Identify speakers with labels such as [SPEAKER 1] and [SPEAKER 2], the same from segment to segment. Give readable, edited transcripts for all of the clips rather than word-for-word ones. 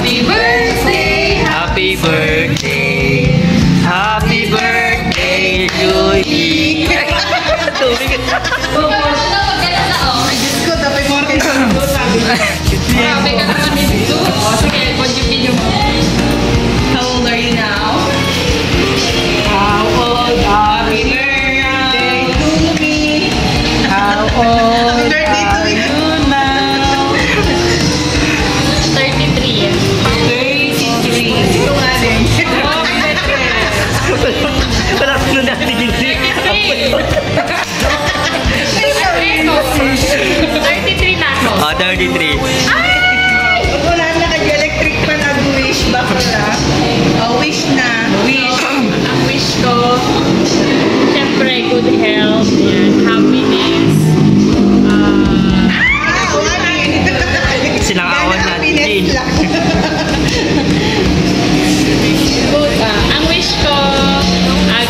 [SPEAKER 1] Happy birthday,
[SPEAKER 2] Happy birthday, happy birthday to you. Tubig.
[SPEAKER 3] Diyos ko, dapat mo rin ko sabi.
[SPEAKER 1] Grabe ka naman dito. Sige, contribute mo. How old are you now?
[SPEAKER 3] How old are you? Birthday to me.
[SPEAKER 2] How old
[SPEAKER 3] Birthday to
[SPEAKER 2] are
[SPEAKER 3] me.
[SPEAKER 2] you now?
[SPEAKER 1] 33.
[SPEAKER 3] 33. Ito nga din.
[SPEAKER 2] Wala ko na natin hindi.
[SPEAKER 1] 33 na ako.
[SPEAKER 2] 33.
[SPEAKER 3] Wala na kag-electric pa nag-wish. Baka na. Wish na.
[SPEAKER 1] Wish. Ang wish ko, syempre, good health, yan, happiness.
[SPEAKER 2] Silang awan natin din.
[SPEAKER 1] Ang wish ko,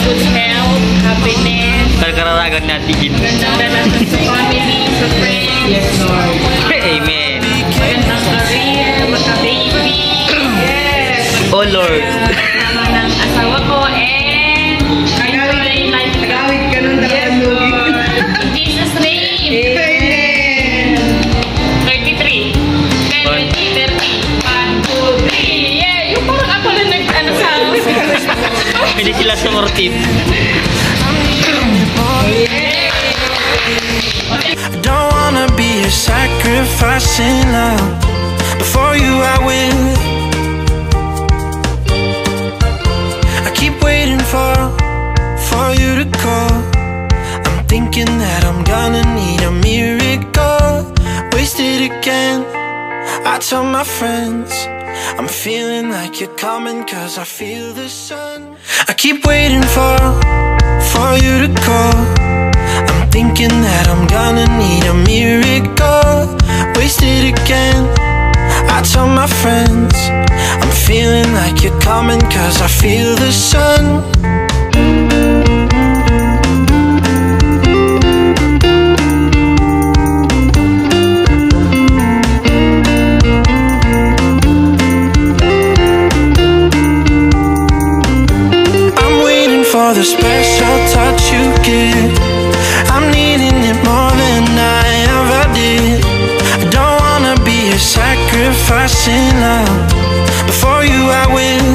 [SPEAKER 1] good health, happiness,
[SPEAKER 2] Kararagan natin din.
[SPEAKER 1] ganda natin sa family, sa friends.
[SPEAKER 3] Yes, Lord.
[SPEAKER 2] Amen.
[SPEAKER 1] Magandang career, magka-baby.
[SPEAKER 3] Yes.
[SPEAKER 2] Oh Lord.
[SPEAKER 1] Kasama ng asawa ko, and enjoy life.
[SPEAKER 3] Nagawid ka nun na
[SPEAKER 1] Yes, Lord. In Jesus' name.
[SPEAKER 3] Amen.
[SPEAKER 1] 33. 30. 1, 2, 3. Yeah! Yung parang ako lang nag-ano sa...
[SPEAKER 2] Hindi sila sumortive.
[SPEAKER 4] I don't wanna be a sacrificing love. Before you I will. I keep waiting for you to call. I'm thinking that I'm gonna need a miracle. Wasted again. I tell my friends I'm feeling like you're coming, 'cause I feel the sun. I keep waiting for you to call. I'm thinking that I'm gonna need a miracle. Wasted again. I tell my friends I'm feeling like you're coming, 'cause I feel the sun. I'm waiting for the special touch you give. I'm needing it more than I ever did. I don't wanna be a sacrificing love. Before you I will.